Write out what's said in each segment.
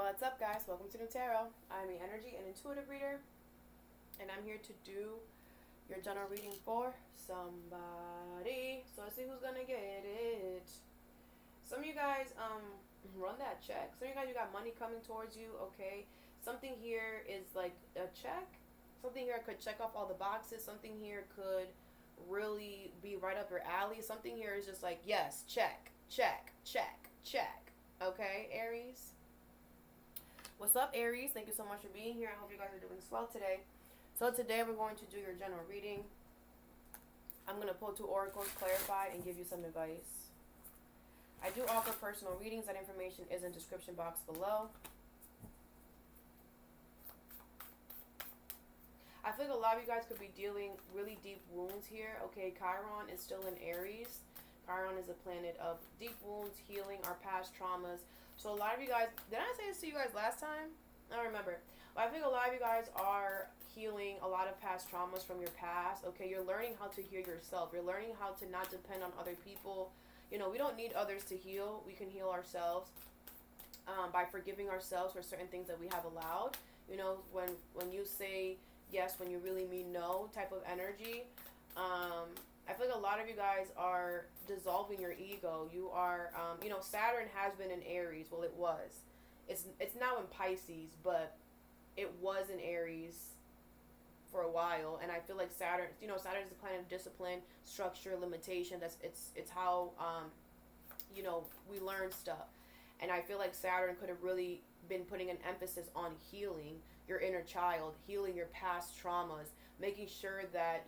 What's up, guys? Welcome to Nutarot. I'm the energy and intuitive reader, and I'm here to do your general reading for somebody. So let's see who's gonna get it. Some of you guys run that check. Some of you guys, you got money coming towards you. Okay, something here is like a check. Something here could check off all the boxes. Something here could really be right up your alley. Something here is just like, yes, check, check, check, check. Okay, Aries. What's up, Aries? Thank you so much for being here. I hope you guys are doing swell today. So today we're going to do your general reading. I'm going to pull 2 oracles, clarify, and give you some advice. I do offer personal readings. That information is in the description box below. I feel like a lot of you guys could be dealing really deep wounds here. Okay, Chiron is still in Aries. Chiron is a planet of deep wounds, healing, our past traumas. So a lot of you guys, did I say this to you guys last time? I don't remember. But I think a lot of you guys are healing a lot of past traumas from your past. Okay, you're learning how to heal yourself. You're learning how to not depend on other people. You know, we don't need others to heal. We can heal ourselves by forgiving ourselves for certain things that we have allowed. You know, when you say yes, when you really mean no type of energy. I feel like a lot of you guys are dissolving your ego. You are, you know, Saturn has been in Aries. Well, it was. It's now in Pisces, but it was in Aries for a while. And I feel like Saturn, you know, Saturn is the planet of discipline, structure, limitation. It's how, you know, we learn stuff. And I feel like Saturn could have really been putting an emphasis on healing your inner child, healing your past traumas, making sure that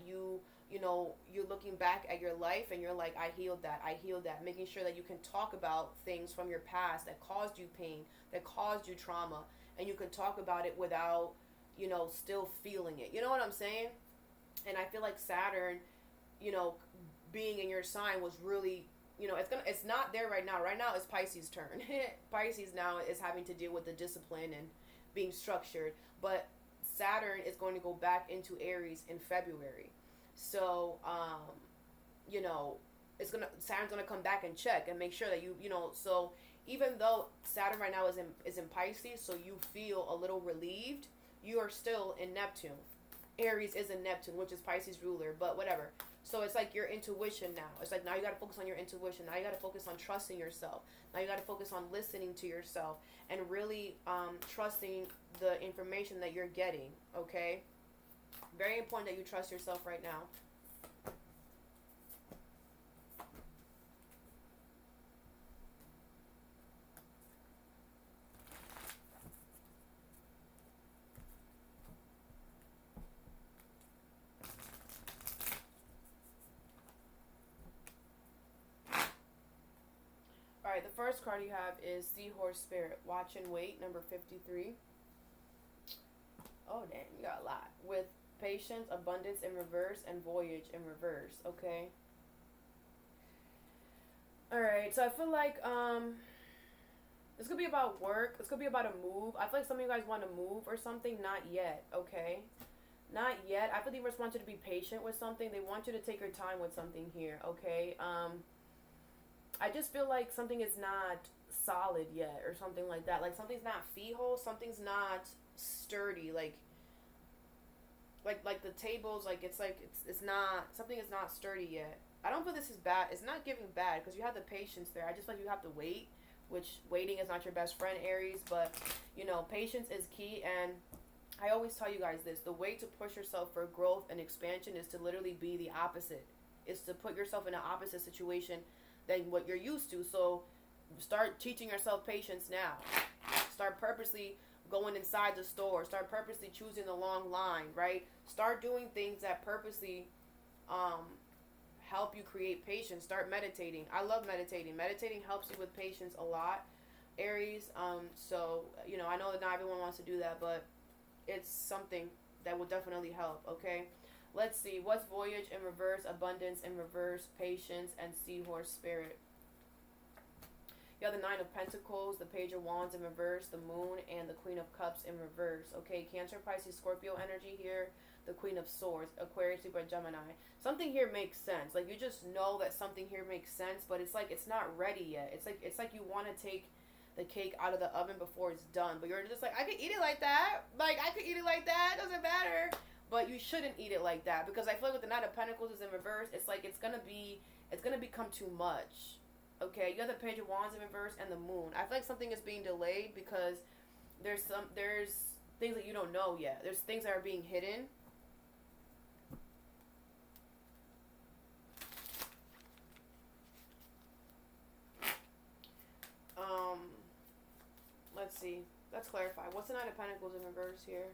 you know, you're looking back at your life and you're like, I healed that, making sure that you can talk about things from your past that caused you pain, that caused you trauma, and you can talk about it without, you know, still feeling it. You know what I'm saying? And I feel like Saturn, you know, being in your sign was really, you know, it's not there right now. Right now it's Pisces' turn. Pisces now is having to deal with the discipline and being structured, but Saturn is going to go back into Aries in February. So, you know, Saturn's gonna come back and check and make sure that you know. So even though Saturn right now is in Pisces, so you feel a little relieved, you are still in Neptune. Aries is in Neptune, which is Pisces ruler, but whatever. So it's like your intuition now. It's like now you got to focus on your intuition. Now you got to focus on trusting yourself. Now you got to focus on listening to yourself and really trusting the information that you're getting. Okay. Very important that you trust yourself right now. Alright, the first card you have is Seahorse Spirit. Watch and Wait, number 53. Oh, damn, you got a lot. With Patience, Abundance in reverse, and Voyage in reverse, okay? Alright, so I feel like, this could be about work. This could be about a move. I feel like some of you guys want to move or something. Not yet, okay? Not yet. I feel the universe wants you to be patient with something. They want you to take your time with something here, okay? I just feel like something is not solid yet or something like that. Like something's not fijo, something's not sturdy. Like the tables, like it's not, something is not sturdy yet. I don't feel this is bad. It's not giving bad because you have the patience there. I just feel like you have to wait, which waiting is not your best friend, Aries. But, you know, patience is key. And I always tell you guys this. The way to push yourself for growth and expansion is to literally be the opposite. It's to put yourself in an opposite situation than what you're used to. So start teaching yourself patience now. Start purposely going inside the store. Start purposely choosing the long line, right? Start doing things that purposely help you create patience. Start meditating. I love meditating. Meditating helps you with patience a lot, Aries. So, you know, I know that not everyone wants to do that, but it's something that will definitely help, okay? Let's see. What's Voyage in reverse, Abundance in reverse, Patience, and Seahorse Spirit? You have the Nine of Pentacles, the Page of Wands in reverse, the Moon, and the Queen of Cups in reverse. Okay, Cancer, Pisces, Scorpio energy here. The Queen of Swords, Aquarius, Libra, Gemini. Something here makes sense. Like, you just know that something here makes sense, but it's like it's not ready yet. It's like you want to take the cake out of the oven before it's done. But you're just like, I could eat it like that. Like, I could eat it like that. It doesn't matter. But you shouldn't eat it like that, because I feel like with the Knight of Pentacles is in reverse, it's like it's gonna become too much. Okay, you have the Page of Wands in reverse and the Moon. I feel like something is being delayed because there's things that you don't know yet. There's things that are being hidden. Let's see. Let's clarify. What's the Knight of Pentacles in reverse here?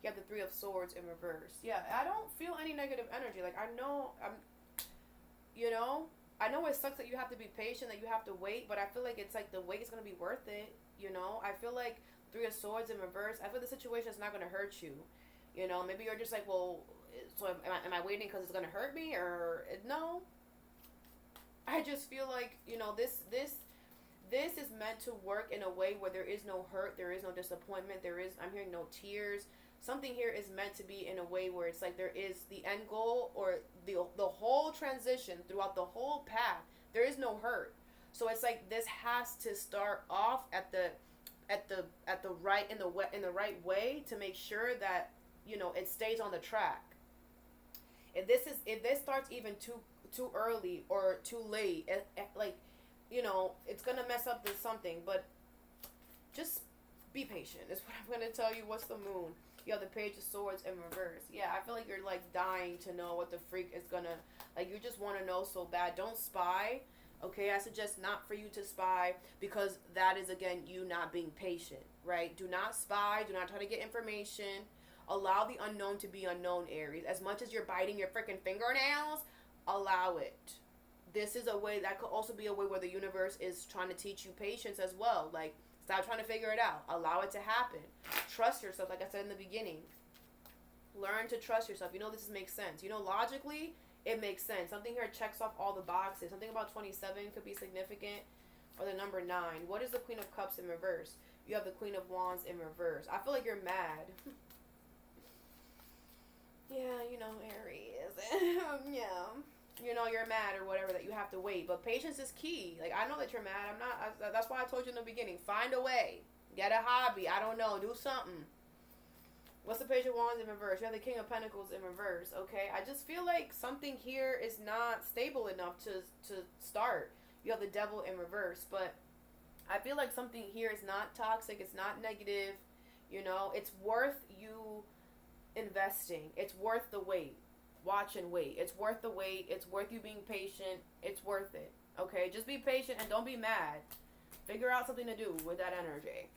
You have the Three of Swords in reverse. Yeah, I don't feel any negative energy. Like, I know I know it sucks that you have to be patient, that you have to wait, but I feel like it's like the wait is going to be worth it, I feel like Three of Swords in reverse, I feel the situation is not going to hurt you, maybe you're just like, well, so am I waiting because it's going to hurt me, or no? I just feel like, this is meant to work in a way where there is no hurt, there is no disappointment, I'm hearing no tears. Something here is meant to be in a way where it's like there is the end goal, or the whole transition throughout the whole path. There is no hurt. So it's like this has to start off at the right in the right way to make sure that it stays on the track. If this starts even too early or too late, it's gonna mess up this something. But just be patient is what I'm gonna tell you. What's the Moon? You have the Page of Swords in reverse. Yeah, I feel like you're like dying to know what the freak is gonna, like, you just want to know so bad. Don't spy. Okay, I suggest not for you to spy, because that is, again, you not being patient, right? Do not spy. Do not try to get information. Allow the unknown to be unknown, Aries. As much as you're biting your freaking fingernails, allow it. This is a way, that could also be a way where the universe is trying to teach you patience as well. Like, stop trying to figure it out. Allow it to happen. Trust yourself, like I said in the beginning. Learn to trust yourself. This makes sense. Logically, it makes sense. Something here checks off all the boxes. Something about 27 could be significant. Or the number 9. What is the Queen of Cups in reverse? You have the Queen of Wands in reverse. I feel like you're mad. Yeah, Aries. Yeah. You're mad or whatever, that you have to wait. But patience is key. Like, I know that you're mad. That's why I told you in the beginning. Find a way. Get a hobby. I don't know. Do something. What's the Page of Wands in reverse? You have the King of Pentacles in reverse. Okay. I just feel like something here is not stable enough to start. You have the Devil in reverse. But I feel like something here is not toxic. It's not negative. It's worth you investing. It's worth the wait. Watch and wait. It's worth the wait. It's worth you being patient. It's worth it. Okay? Just be patient and don't be mad. Figure out something to do with that energy.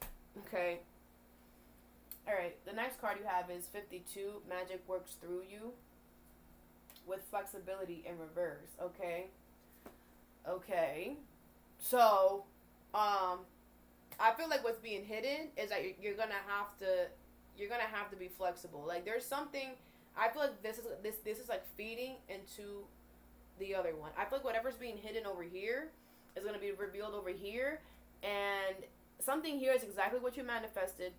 Okay? Alright. The next card you have is 52. Magic works through you. With flexibility in reverse. Okay? Okay. So, I feel like what's being hidden is that you're gonna have to be flexible. Like, there's something. I feel like this is like feeding into the other one. I feel like whatever's being hidden over here is going to be revealed over here. And something here is exactly what you manifested,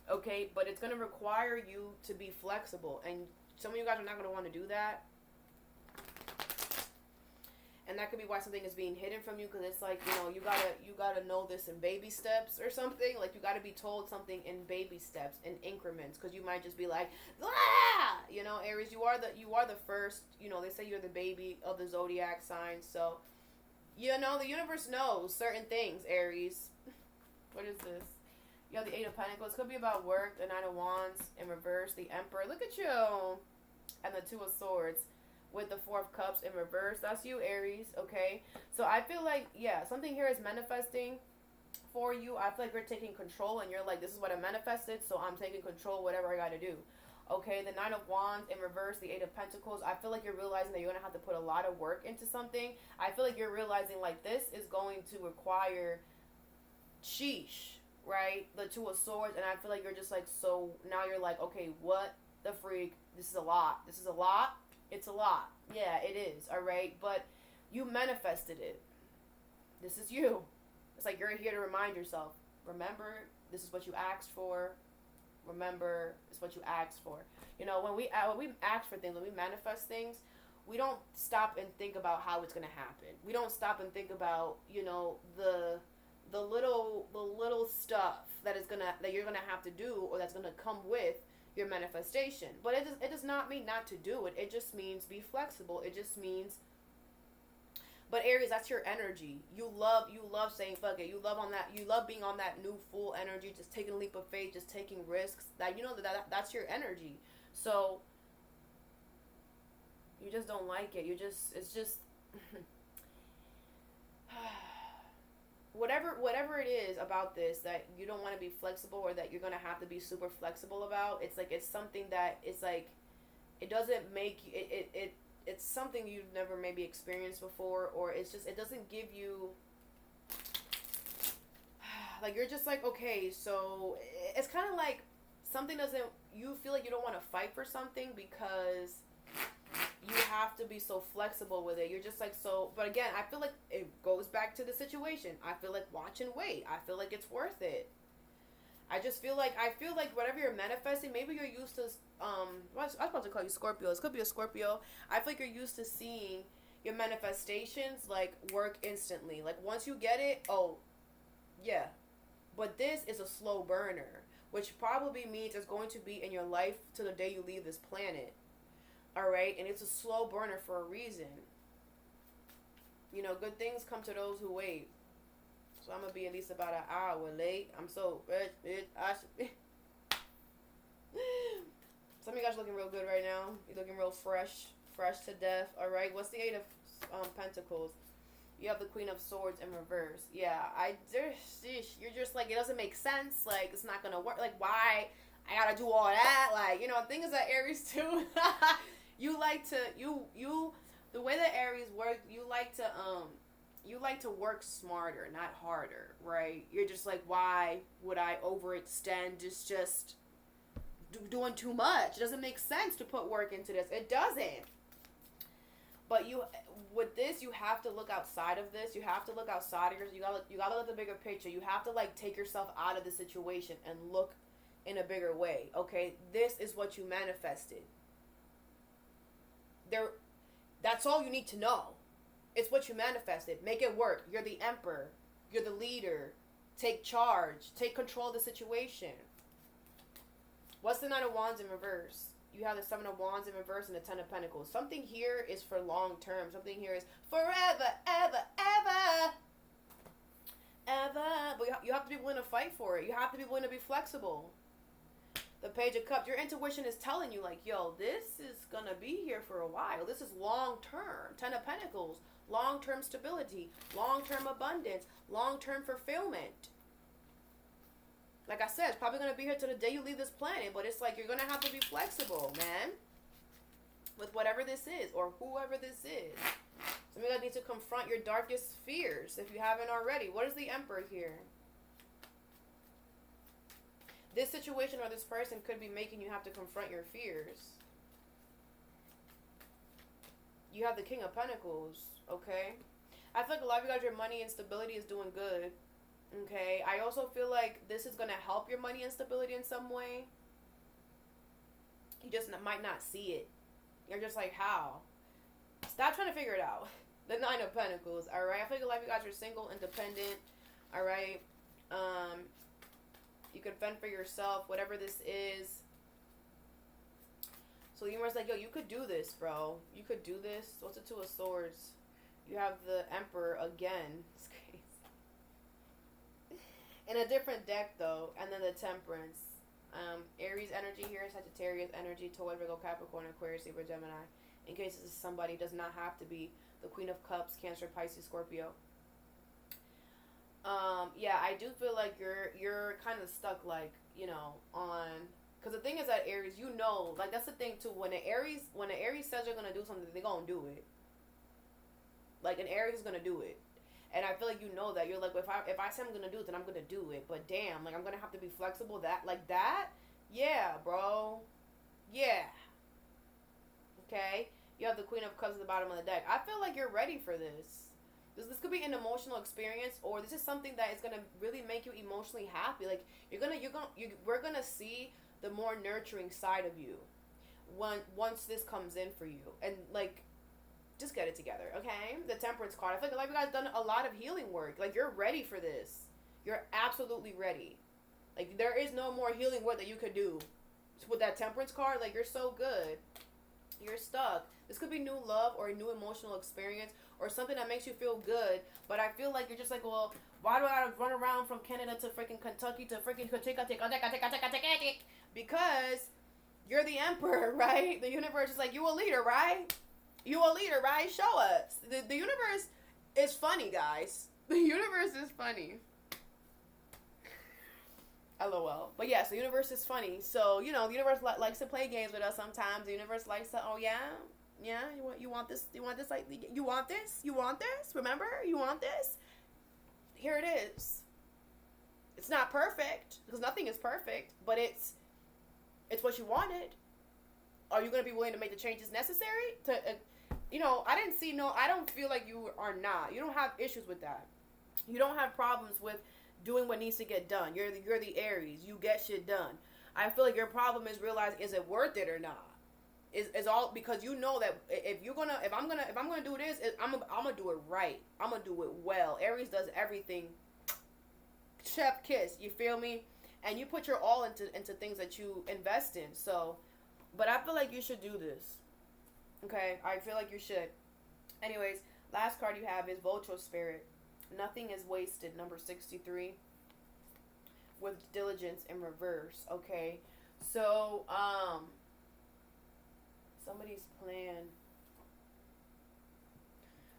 okay? But it's going to require you to be flexible. And some of you guys are not going to want to do that. And that could be why something is being hidden from you, because it's like, you gotta know this in baby steps or something. Like, you gotta be told something in baby steps, in increments, because you might just be like, ah! Aries, you are the first. They say you're the baby of the zodiac sign, so the universe knows certain things. Aries, what is this? You have the Eight of Pentacles. Could be about work. The Nine of Wands in reverse. The Emperor. Look at you, and the Two of Swords. With the Four of Cups in reverse. That's you, Aries, okay? So I feel like, yeah, something here is manifesting for you. I feel like you're taking control, and you're like, this is what I manifested, so I'm taking control, whatever I got to do. Okay, the Nine of Wands in reverse, the Eight of Pentacles. I feel like you're realizing that you're going to have to put a lot of work into something. I feel like you're realizing, like, this is going to require sheesh, right? The Two of Swords, and I feel like you're just like, so now you're like, okay, what the freak? This is a lot. This is a lot. It's a lot. Yeah, it is. All right. But you manifested it. This is you. It's like you're here to remind yourself. Remember, this is what you asked for. Remember, it's what you asked for. When we ask for things, when we manifest things, we don't stop and think about how it's going to happen. We don't stop and think about, the little that you're gonna have to do, or that's gonna come with your manifestation. But it does not mean not to do it. It just means be flexible. It just means, but Aries, that's your energy. You love saying fuck it. You love being on that new full energy, just taking a leap of faith, just taking risks. That that's your energy. So you just don't like it. It's just whatever it is about this that you don't want to be flexible, or that you're gonna have to be super flexible about. It's like, it's something that it's like, it doesn't make you it's something you've never maybe experienced before, or it's just, it doesn't give you, like, you're just like, okay, so it's kind of like something doesn't, you feel like you don't want to fight for something because you have to be so flexible with it. You're just like, so, but again, I feel like it goes back to the situation. I feel like watch and wait. I feel like it's worth it. I feel like whatever you're manifesting, maybe you're used to, I was about to call you Scorpio. This could be a Scorpio. I feel like you're used to seeing your manifestations, like, work instantly. Like, once you get it, oh, yeah. But this is a slow burner, which probably means it's going to be in your life to the day you leave this planet. All right? And it's a slow burner for a reason. You know, good things come to those who wait. So I'm going to be at least about an hour late. I'm so rich. I should be. Some of you guys looking real good right now. You're looking real fresh to death. All right. What's the Eight of Pentacles? You have the Queen of Swords in reverse. Yeah, you're just like, it doesn't make sense. Like, it's not going to work. Like, why I got to do all that? Like, you know, the thing is that Aries too, you like to, the way that Aries work, you like to work smarter, not harder, right? You're just like, why would I overextend? It's just doing too much. It doesn't make sense to put work into this. It doesn't. But with this, you have to look outside of this. You have to look outside of yours. You gotta look at the bigger picture. You have to, like, take yourself out of the situation and look in a bigger way. Okay, this is what you manifested. That's all you need to know. It's what you manifested. Make it work. You're the emperor. You're the leader. Take charge. Take control of the situation. What's the Nine of Wands in reverse? You have the Seven of Wands in reverse and the Ten of Pentacles. Something here is for long term. Something here is forever, ever, ever. Ever. But you have to be willing to fight for it. You have to be willing to be flexible. The Page of Cups. Your intuition is telling you, like, yo, this is going to be here for a while. This is long term. Ten of Pentacles. Long-term stability, long-term abundance, long-term fulfillment. Like I said, it's probably going to be here till the day you leave this planet, but it's like, you're going to have to be flexible, man, with whatever this is, or whoever this is. Some of you guys need to confront your darkest fears, if you haven't already. What is the Emperor here? This situation or this person could be making you have to confront your fears. You have the King of Pentacles, okay? I feel like a lot of you guys, your money and stability is doing good, okay? I also feel like this is going to help your money and stability in some way. You just might not see it. You're just like, how? Stop trying to figure it out. The Nine of Pentacles, all right? I feel like a lot of you guys are single, independent, all right? You can fend for yourself, whatever this is. So the universe like, yo, you could do this, bro. You could do this. What's the Two of Swords? You have the Emperor again. It's crazy. In a different deck, though. And then the Temperance. Aries energy here. Sagittarius energy. Taurus, Virgo, Capricorn, Aquarius, Libra, Gemini. In case this is somebody, does not have to be the Queen of Cups, Cancer, Pisces, Scorpio. Yeah, I do feel like you're kind of stuck, like, you know, on... Because the thing is that Aries, you know, like, that's the thing, too. When an Aries says they're going to do something, they're going to do it. Like, an Aries is going to do it. And I feel like you know that. You're like, well, if I say I'm going to do it, then I'm going to do it. But damn, like, I'm going to have to be flexible. That? Yeah, bro. Yeah. Okay? You have the Queen of Cups at the bottom of the deck. I feel like you're ready for this. This could be an emotional experience, or this is something that is going to really make you emotionally happy. Like, we're going to see the more nurturing side of you once this comes in for you. And, like, just get it together, okay? The Temperance card. I feel like you guys done a lot of healing work. Like, you're ready for this. You're absolutely ready. Like, there is no more healing work that you could do. With that Temperance card, like, you're so good. You're stuck. This could be new love or a new emotional experience or something that makes you feel good. But I feel like you're just like, well, why do I run around from Canada to freaking Kentucky to freaking because you're the emperor, right? The universe is like, you a leader, right? You a leader, right? Show us. The universe is funny, guys. The universe is funny. LOL. But yes, the universe is funny. So, you know, the universe likes to play games with us sometimes. The universe likes to, oh yeah? Yeah? You want this? You want this? Like, you want this? You want this? Remember? You want this? Here it is. It's not perfect, because nothing is perfect, but it's what you wanted. Are you going to be willing to make the changes necessary? You know, I don't feel like you are not. You don't have issues with that. You don't have problems with doing what needs to get done. You're the Aries. You get shit done. I feel like your problem is realizing, is it worth it or not? Is all because you know that if I'm gonna do this, I'm gonna do it right. I'm gonna do it well. Aries does everything. Chef kiss. You feel me? And you put your all into things that you invest in. So, but I feel like you should do this. Okay, I feel like you should. Anyways, last card you have is Vulture Spirit. Nothing is wasted, number 63. With diligence in reverse, okay? So, somebody's plan.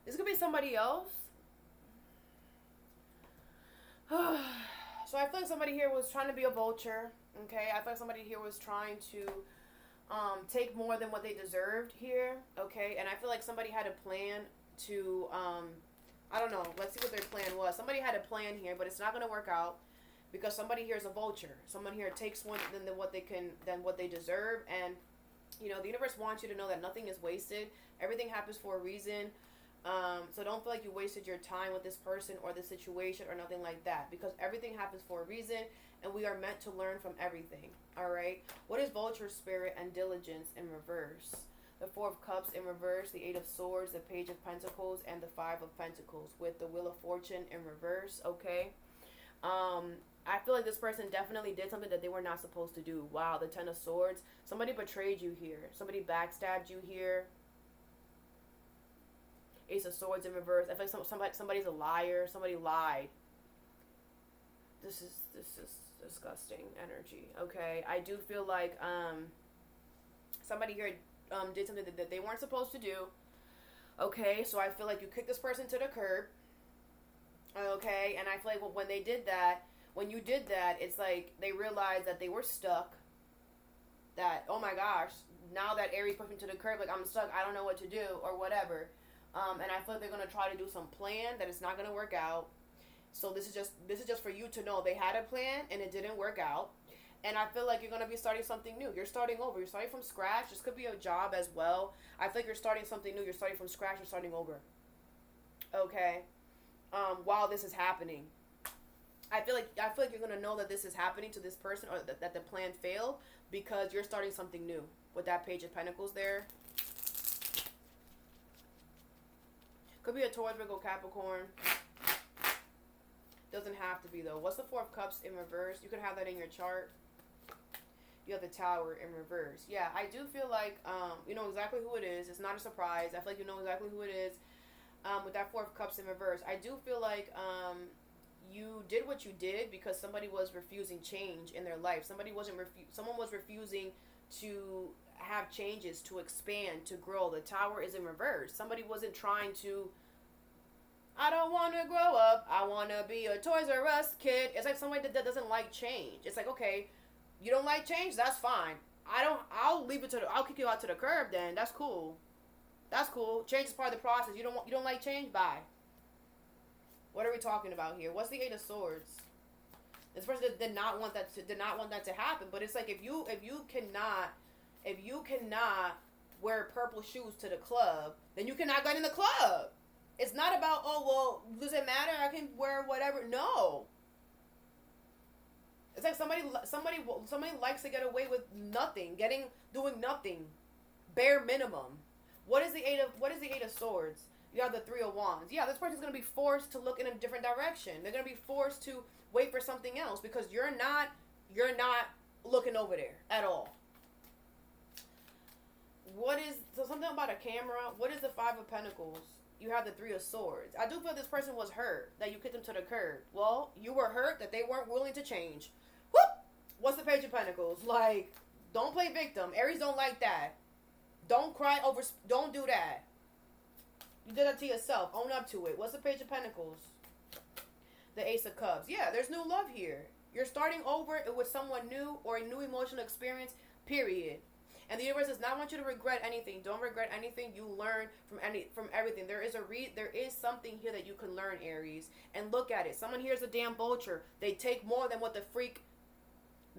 This could be somebody else. So I feel like somebody here was trying to be a vulture, okay? I feel like somebody here was trying to take more than what they deserved here, okay? And I feel like somebody had a plan to, I don't know. Let's see what their plan was. Somebody had a plan here, but it's not going to work out because somebody here is a vulture. Someone here takes more than what they deserve, and you know the universe wants you to know that nothing is wasted. Everything happens for a reason. So don't feel like you wasted your time with this person or the situation or nothing like that, because everything happens for a reason, and we are meant to learn from everything. All right. What is Vulture Spirit and diligence in reverse? The Four of Cups in reverse, the Eight of Swords, the Page of Pentacles, and the Five of Pentacles with the Wheel of Fortune in reverse, okay? I feel like this person definitely did something that they were not supposed to do. Wow, the Ten of Swords. Somebody betrayed you here. Somebody backstabbed you here. Ace of Swords in reverse. I feel like somebody's a liar. Somebody lied. This is disgusting energy, okay? I do feel like somebody here did something that they weren't supposed to do. Okay, so I feel like you kicked this person to the curb. Okay, and I feel like when you did that, it's like they realized that they were stuck. That, oh my gosh, now that Aries pushed me to the curb, like I'm stuck, I don't know what to do, or whatever. And I feel like they're gonna try to do some plan that it's not gonna work out. So this is just for you to know they had a plan and it didn't work out. And I feel like you're going to be starting something new. You're starting over. You're starting from scratch. This could be a job as well. I feel like you're starting something new. You're starting from scratch. You're starting over. Okay? While this is happening. I feel like you're going to know that this is happening to this person, or that the plan failed, because you're starting something new with that Page of Pentacles there. Could be a Taurus, Virgo, Capricorn. Doesn't have to be, though. What's the Four of Cups in reverse? You can have that in your chart. You have the Tower in reverse. Yeah, I do feel like you know exactly who it is. It's not a surprise. I feel like you know exactly who it is. With that Four of Cups in reverse, I do feel like you did what you did because somebody was refusing change in their life. Someone was refusing to have changes, to expand, to grow. The Tower is in reverse. Somebody wasn't trying to. I don't want to grow up. I want to be a Toys R Us kid. It's like somebody that doesn't like change. It's like, okay, you don't like change? That's fine. I'll kick you out to the curb then. That's cool. That's cool. Change is part of the process. You don't like change? Bye. What are we talking about here? What's the Eight of Swords? This person did not want that to happen, but it's like if you cannot wear purple shoes to the club, then you cannot get in the club. It's not about, oh, well, does it matter? I can wear whatever. No. It's like somebody likes to get away with nothing, doing nothing, bare minimum. What is the Eight of Swords? You have the Three of Wands. Yeah, this person's going to be forced to look in a different direction. They're going to be forced to wait for something else because you're not you're not looking over there at all. So something about a camera? What is the Five of Pentacles? You have the Three of Swords. I do feel this person was hurt, that you kicked them to the curb. Well, you were hurt that they weren't willing to change. Whoop! What's the Page of Pentacles? Like, don't play victim. Aries don't like that. Don't cry over, don't do that. You did that to yourself. Own up to it. What's the Page of Pentacles? The Ace of Cups. Yeah, there's new love here. You're starting over with someone new or a new emotional experience, period. And the universe does not want you to regret anything. Don't regret anything. You learn from everything. There is something here that you can learn, Aries. And look at it. Someone here is a damn vulture. They take more than what the freak.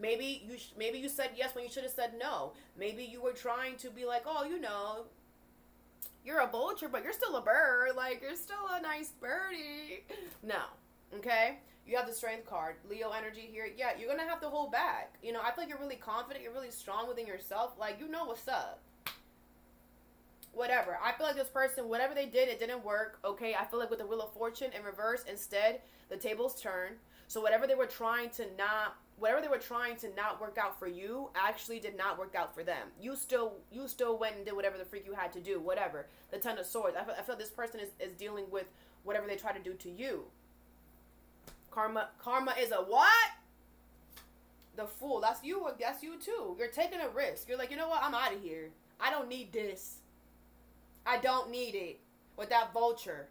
Maybe you said yes when you should have said no. Maybe you were trying to be like, oh, you know, you're a vulture, but you're still a bird. Like, you're still a nice birdie. No. Okay? You have the Strength card. Leo energy here. Yeah, you're going to have to hold back. You know, I feel like you're really confident. You're really strong within yourself. Like, you know what's up. Whatever. I feel like this person, whatever they did, it didn't work. Okay? I feel like with the Wheel of Fortune in reverse, instead, the tables turn. So whatever they were trying to not work out for you actually did not work out for them. You still went and did whatever the freak you had to do. Whatever. The Ten of Swords. I feel this person is dealing with whatever they try to do to you. Karma is a what? The Fool. That's you too. You're taking a risk. You're like, you know what? I'm out of here. I don't need this. I don't need it. With that Vulture.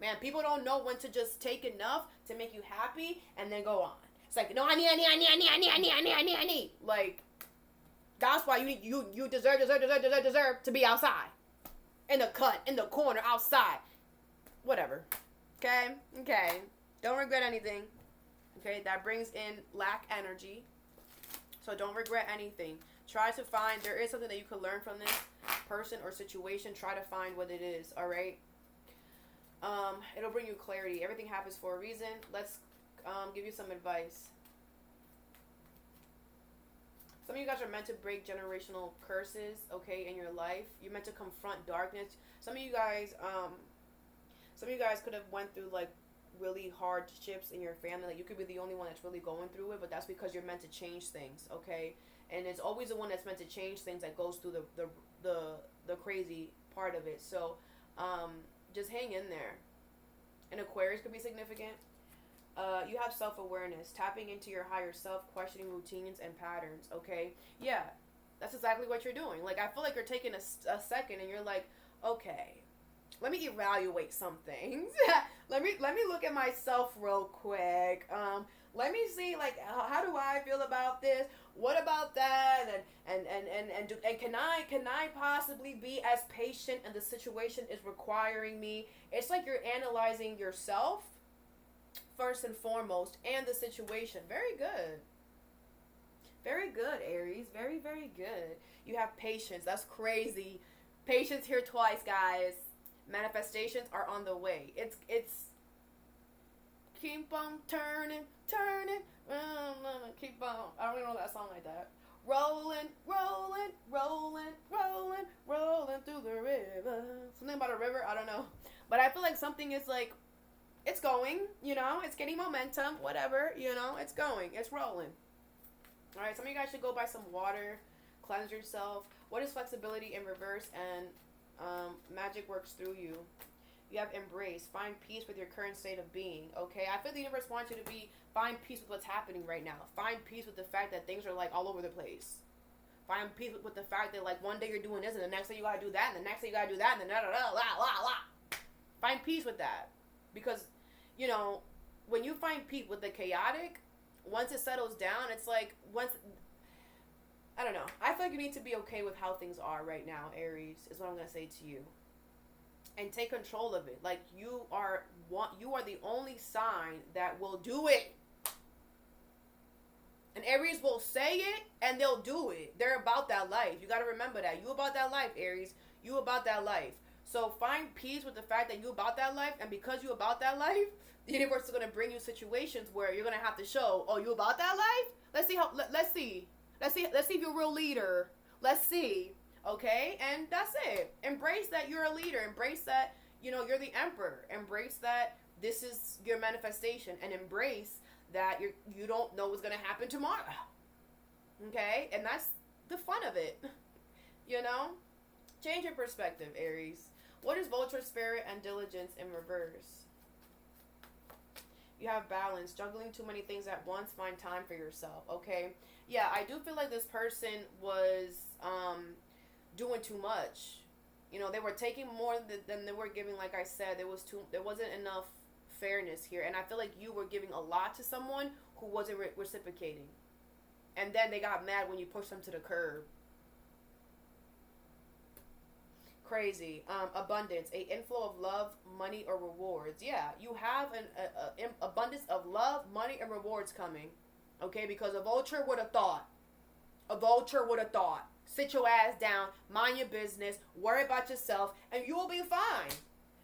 Man, people don't know when to just take enough to make you happy and then go on. It's like, no, I need. Like, that's why you deserve to be outside. In the cut, in the corner, outside. Whatever. Okay. Don't regret anything. Okay, that brings in lack energy. So don't regret anything. Try to find, there is something that you can learn from this person or situation. Try to find what it is, all right? It'll bring you clarity. Everything happens for a reason. Let's give you some advice. Some of you guys are meant to break generational curses, okay, in your life. You're meant to confront darkness. Some of you guys could have went through, like, really hardships in your family. Like, you could be the only one that's really going through it, but that's because you're meant to change things, okay? And it's always the one that's meant to change things that goes through the crazy part of it. So just hang in there. And Aquarius could be significant. You have self-awareness, tapping into your higher self, questioning routines and patterns, okay? Yeah, that's exactly what you're doing. Like, I feel like you're taking a second and you're like, okay, let me evaluate some things. let me look at myself real quick. Let me see, like, how do I feel about this? What about that? And can I possibly be as patient and the situation is requiring me? It's like you're analyzing yourself first and foremost and the situation. Very good. Very good, Aries. Very, very good. You have patience. That's crazy. Patience here twice, guys. Manifestations are on the way. It's keep on turning, keep on. I don't even know that song like that. Rolling through the river. Something about a river, I don't know. But I feel like something is like, it's going, you know, it's getting momentum, whatever, you know, it's going, it's rolling. All right, some of you guys should go buy some water, cleanse yourself. What is flexibility in reverse? And magic works through you. You have embrace. Find peace with your current state of being. Okay, I feel the universe wants you to find peace with what's happening right now. Find peace with the fact that things are like all over the place. Find peace with the fact that, like, one day you're doing this and the next day you gotta do that and the next day you gotta do that and then Find peace with that, because, you know, when you find peace with the chaotic, once it settles down, it's like I don't know. I feel like you need to be okay with how things are right now, Aries, is what I'm going to say to you. And take control of it. Like, you are the only sign that will do it. And Aries will say it and they'll do it. They're about that life. You got to remember that. You about that life, Aries. You about that life. So find peace with the fact that you about that life, and because you about that life, the universe is going to bring you situations where you're going to have to show, oh, you about that life? Let's see if you're a real leader. Let's see. Okay? And that's it. Embrace that you're a leader. Embrace that, you know, you're the emperor. Embrace that this is your manifestation. And embrace that you don't know what's gonna happen tomorrow. Okay, and that's the fun of it. You know, change your perspective, Aries. What is Vulture, Spirit, and Diligence in reverse? You have balance, juggling too many things at once. Find time for yourself. Okay, yeah, I do feel like this person was doing too much. You know, they were taking more than they were giving. Like I said, there wasn't enough fairness here, and I feel like you were giving a lot to someone who wasn't reciprocating, and then they got mad when you pushed them to the curb. Crazy. Abundance, a inflow of love, money, or rewards. Yeah, you have an abundance of love, money, and rewards coming. Okay, because a vulture would have thought. A vulture would have thought. Sit your ass down, mind your business, worry about yourself, and you will be fine.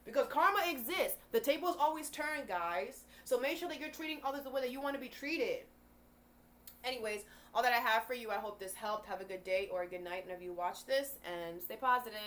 Because karma exists. The tables always turn, guys. So make sure that you're treating others the way that you want to be treated. Anyways, all that I have for you, I hope this helped. Have a good day or a good night whenever you watch this, and stay positive.